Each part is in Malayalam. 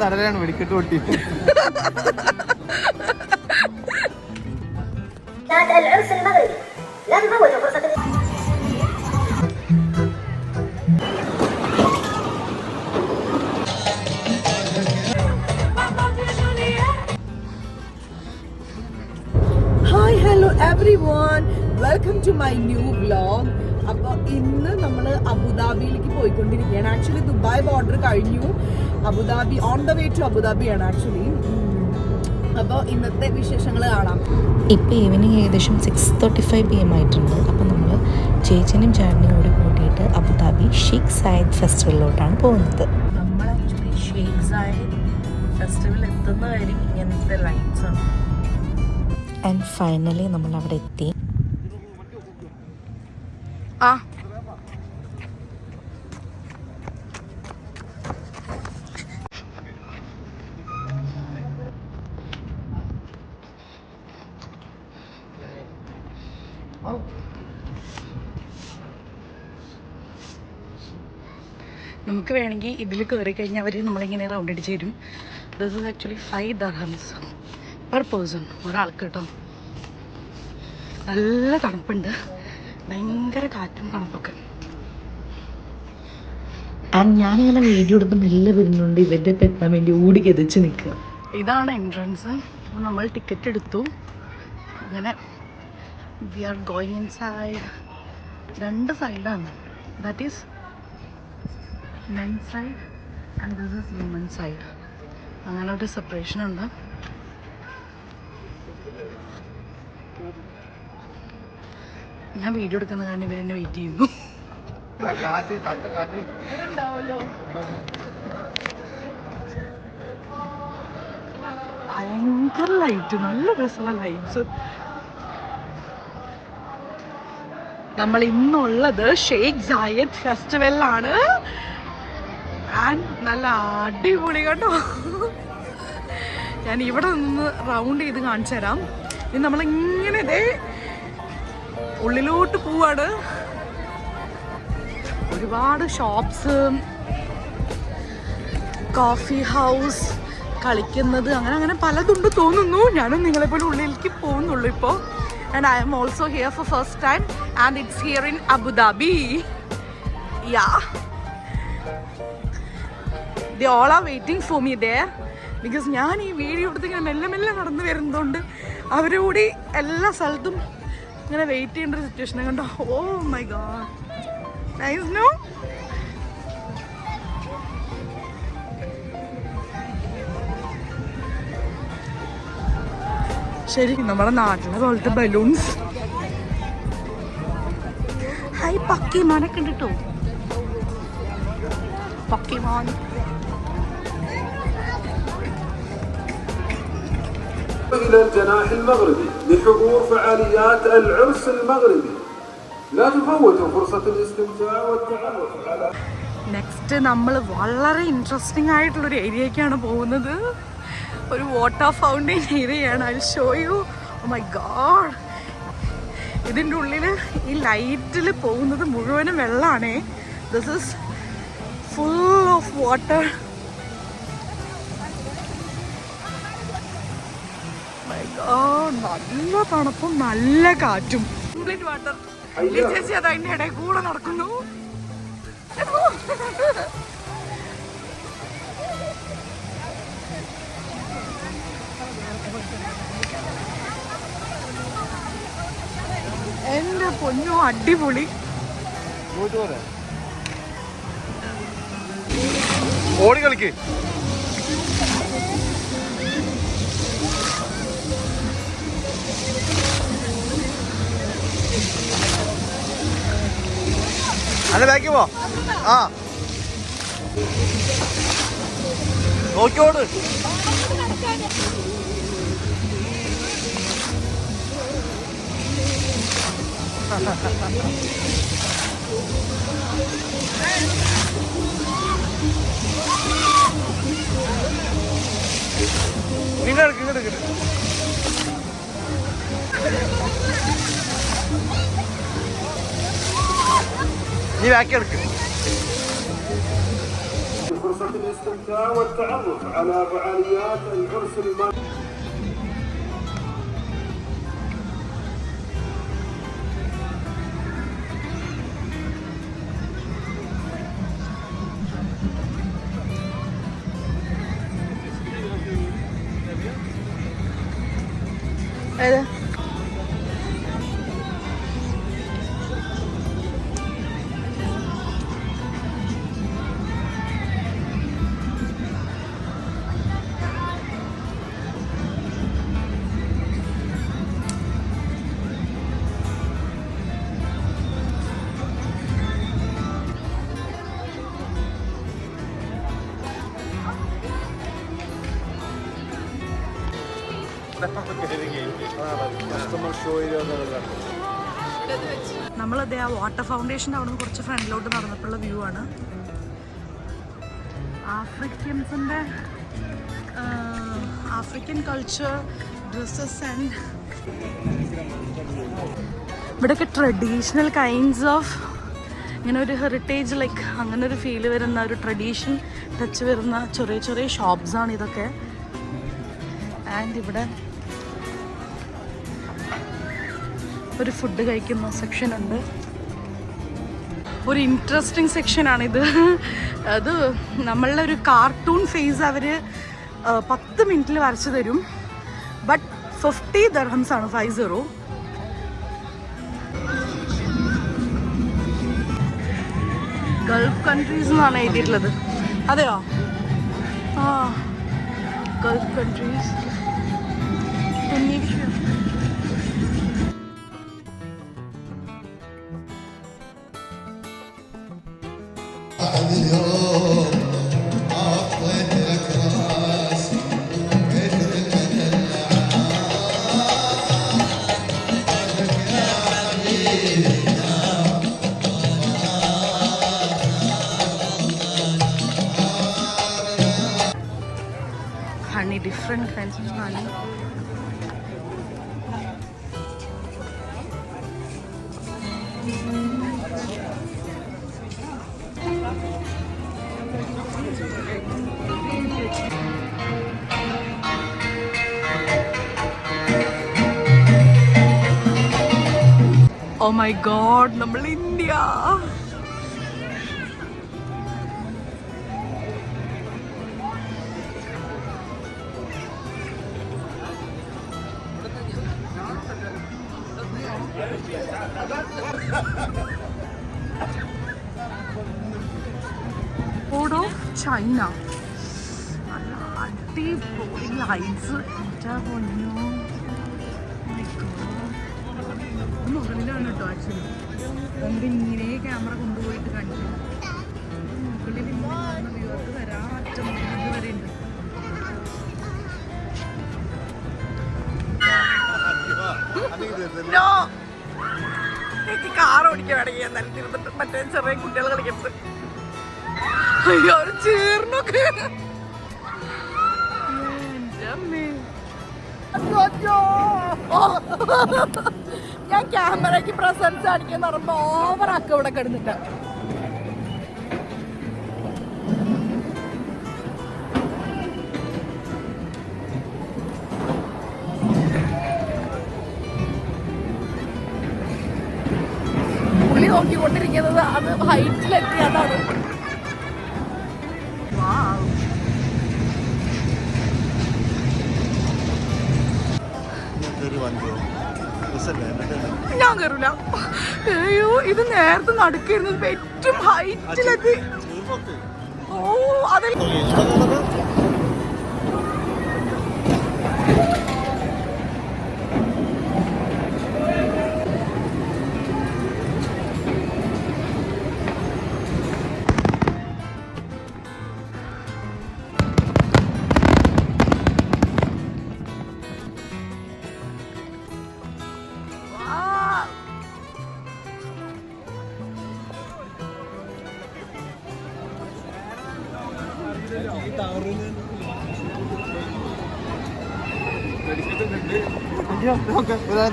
തടലാണ് വെടിക്കെട്ട് പൊട്ടി. Hi hello everyone, welcome to my new vlog. അപ്പോൾ ഇന്ന് നമ്മൾ അബുദാബിയിലേക്ക് പോയിക്കൊണ്ടിരിക്കുകയാണ്. ആക്ച്വലി ദുബായ് ബോർഡർ കഴിഞ്ഞു, Abu Dhabi on the way to അബുദാബിയാണ് ആക്ച്വലി. അപ്പോൾ ഇന്നത്തെ വിശേഷങ്ങൾ കാണാം. ഇപ്പോൾ ഈവനിങ് ഏകദേശം 6:35 PM ആയിട്ടുണ്ട്. അപ്പോൾ നമ്മൾ ചേച്ചിനും ചേട്ടനും കൂടി കൂട്ടിയിട്ട് അബുദാബി ഷെയ്ഖ് സായിദ് ഫെസ്റ്റിവലിലോട്ടാണ് പോകുന്നത്. നമ്മൾ ആക്ച്വലി ഷെയ്ഖ് സായിദ് ഫെസ്റ്റിവൽ എത്തുന്ന കാര്യം ഇങ്ങനത്തെ ലൈറ്റ്സ് ആണ്. ആൻഡ് ഫൈനലി നമ്മൾ അവിടെ എത്തി. നമുക്ക് വേണമെങ്കിൽ ഇതിൽ കയറി കഴിഞ്ഞാൽ അവർ നമ്മളിങ്ങനെ റൗണ്ട് അടിച്ച് തരും. This is actually 5 dirhams per person, ഒരാൾക്ക് കേട്ടോ. നല്ല തണുപ്പുണ്ട്, ഭയങ്കര കാറ്റും തണുപ്പൊക്കെ. ഞാനിങ്ങനെ വീഡിയോ എടുക്കുമ്പോൾ നല്ല വരുന്നുണ്ട്, ഇവരുടെ എത്താൻ വേണ്ടി ഓടി കെതിച്ച് നിൽക്കുക. ഇതാണ് എൻട്രൻസ്. നമ്മൾ ടിക്കറ്റ് എടുത്തു. അങ്ങനെ we are going inside. 2 സൈഡാണ്. That is men's side and this is women's side. അങ്ങനെ ഒരു സെപ്പറേഷൻ ഉണ്ട്. ഞാൻ വീഡിയോ എടുക്കുന്ന കാരണം ഇവരെന്നെ വെയിറ്റ് ചെയ്യുന്നു. ഭയങ്കര ലൈറ്റ്, നല്ല രസമുള്ള ലൈറ്റ്സ്. നമ്മൾ ഇന്നുള്ളത് ഷെയ്ഖ് സായിദ് ഫെസ്റ്റിവലിലാണ്. ആൻഡ് നല്ല അടിപൊളി കേട്ടോ. ഞാൻ ഇവിടെ നിന്ന് റൗണ്ട് ചെയ്ത് കാണിച്ചു തരാം. ഇനി നമ്മളിങ്ങനെ ഇതേ ഉള്ളിലോട്ട് പോവാണ്. ഒരുപാട് ഷോപ്സ്, കോഫി ഹൗസ്, കളിക്കുന്നത്, അങ്ങനെ അങ്ങനെ പലതുണ്ട് തോന്നുന്നു. ഞാനും നിങ്ങളെപ്പോലെ ഉള്ളിലേക്ക് പോകുന്നുള്ളൂ ഇപ്പോൾ. And I am also here for first time and it's here in Abu Dhabi. Yeah, they all are waiting for me there. Because ഞാൻ ഈ വീഡിയോ എടുത്ത് ഇങ്ങനെ മെല്ലെ മെല്ലെ നടന്നു വരുന്നതുകൊണ്ട് അവരുകൂടി എല്ലാ സ്ഥലത്തും ഇങ്ങനെ വെയിറ്റ് ചെയ്യേണ്ട ഒരു സിറ്റുവേഷൻ കണ്ടോ. Oh my god, nice no. ശരി, നമ്മുടെ നാട്ടിലെ പോലത്തെ ബലൂൺസ്. ഹൈ, പക്കിമാനൊക്കെ ഉണ്ട് കേട്ടോ. പക്കിമാൻ. إلى الجناح المغربي لحضور فعاليات العرس المغربي. لا تفوتوا فرصة الاستمتاع والتعرف على. നെക്സ്റ്റ് നമ്മൾ വളരെ ഇൻട്രസ്റ്റിംഗ് ആയിട്ടുള്ളൊരു ഏരിയയ്ക്കാണ് പോകുന്നത്. ഒരു വാട്ടർ ഫൗണ്ടെയിൻ ഏരിയയാണ്. I show you. Oh my god, ഇതിൻ്റെ ഉള്ളിൽ ഈ ലൈറ്റിൽ പോകുന്നത് മുഴുവനും വെള്ളമാണേ. This is full of water. നല്ല തണുപ്പും നല്ല കാറ്റും. Complete water. ചേച്ചി അത് അതിൻ്റെ ഇടയിൽ കൂടെ നടക്കുന്നു. എന്റെ പൊന്നോ, അടിപൊളി. ഓടി കളിക്ക്. അല്ല, ബാക്കി പോ. ആ, നോക്കിയോട്. ഇങ്ങോട്ട് ഇങ്ങോട്ട് നീ ബാക്കി എടുക്ക്. الاستمتاع والتعرف على فعاليات العرس المغربي. ഏത് നമ്മളത് ആ വാട്ടർ ഫൗണ്ടേഷൻ്റെ അവിടെ നിന്ന് കുറച്ച് ഫ്രണ്ടിലോട്ട് നടന്നപ്പോഴുള്ള വ്യൂ ആണ്. ആഫ്രിക്കൻ കൾച്ചർ, ഡ്രസ്സസ് ആൻഡ് ഇവിടെയൊക്കെ ട്രഡീഷണൽ കൈൻഡ്സ് ഓഫ് ഇങ്ങനെ ഒരു ഹെറിറ്റേജ് ലൈക്ക് അങ്ങനെ ഒരു ഫീല് വരുന്ന ഒരു ട്രഡീഷൻ ടച്ച് വരുന്ന ചെറിയ ചെറിയ ഷോപ്സാണ് ഇതൊക്കെ. ആൻഡ് ഇവിടെ ഒരു ഫുഡ് കഴിക്കുന്ന സെക്ഷൻ ഉണ്ട്. ഒരു ഇൻട്രസ്റ്റിംഗ് സെക്ഷനാണിത്. അത് നമ്മളുടെ ഒരു കാർട്ടൂൺ ഫേസ് അവർ 10 മിനിറ്റിൽ വരച്ചു തരും. ബട്ട് 50 ദിർഹംസ് ആണ്, 50. ഗൾഫ് കൺട്രീസ് എന്നാണ് എഴുതിയിട്ടുള്ളത്. അതെയോ? ആ, Gulf countries. Honey, different kinds of honey. Oh my god, നമ്മൾ ഇന്ത്യ. Road of China. അടിപൊളി ലൈറ്റ്സ്. മുകളിലാണ് കേട്ടോ ആക്ച്വലി. നമുക്ക് ഇങ്ങനെ ക്യാമറ കൊണ്ടുപോയിട്ട് കാണിച്ചു. മുകളിൽ വ്യൂവർക്ക് വരാൻ അറ്റം വരെ ഉണ്ട്. എനിക്ക് കാർ ഓടിക്കാൻ വേണമെങ്കിൽ എന്നാലും തിരുന്നിട്ട് മറ്റേ ചെറിയ കുട്ടികൾ കളിക്കുന്നത്. അയ്യോ ഒരു ചേർന്നൊക്കെ. ഞാൻ ക്യാമറയ്ക്ക് പ്രസൻസ് കാണിക്കാൻ പറയുമ്പോ ഓവറാക്ക ഇവിടെ കിടന്നിട്ട്. പുള്ളി നോക്കിക്കൊണ്ടിരിക്കുന്നത് അത് ഹൈറ്റിലെത്തി. അതാണ് ഞാൻ കയറൂല. അയ്യോ ഇത് നേരത്തെ നടക്കുന്നത് ഏറ്റവും ഹൈറ്റിലെത്തി. ഓ അതെ.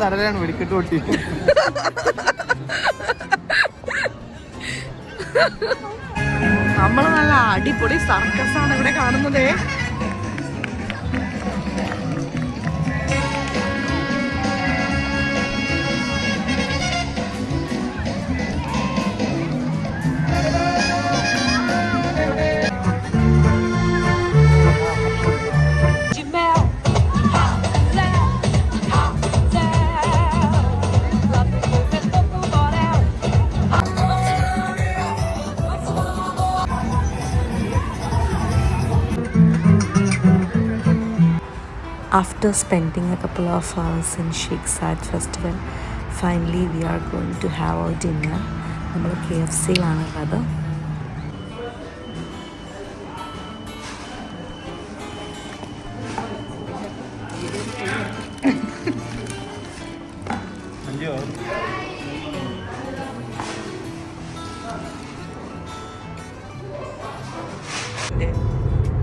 തടലാണ് വെടിക്കെട്ട് പൊട്ടി. നമ്മൾ നല്ല അടിപൊളി സർക്കസ് ആണ് ഇവിടെ കാണുന്നത്. After spending a couple of hours in Sheikh Zayed Festival, finally we are going to have our dinner. നമ്മൾ KFCയിലാണുള്ളത്.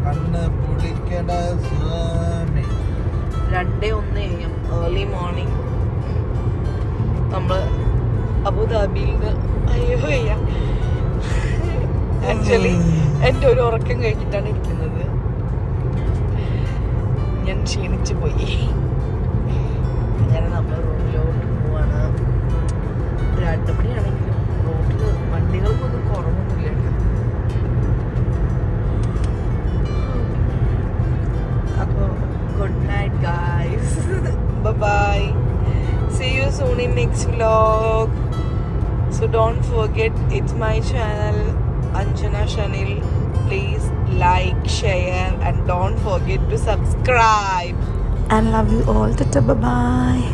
കണ്ണ് പൊളിക്കട സ്വാമി. 2:01 AM ഏർലി മോർണിംഗ് നമ്മൾ അബുദാബിയിൽ നിന്ന് അയ്യോ ആക്ച്വലി എൻ്റെ ഒരു ഉറക്കം കഴിഞ്ഞിട്ടാണ് ഇരിക്കുന്നത്. ഞാൻ ക്ഷീണിച്ചു പോയി. അങ്ങനെ നമ്മൾ റോഡിലോട്ട് പോവാണ്. 2 മണിയാണെങ്കിലും റോഡിൽ വണ്ടികൾക്കൊന്നും കുറവൊന്നുമില്ല. അപ്പോൾ good night guys. Bye bye, see you soon in next vlog. So don't forget, it's my channel Anjana Shanil. Please like, share and don't forget to subscribe. And love you all. Tata, bye bye.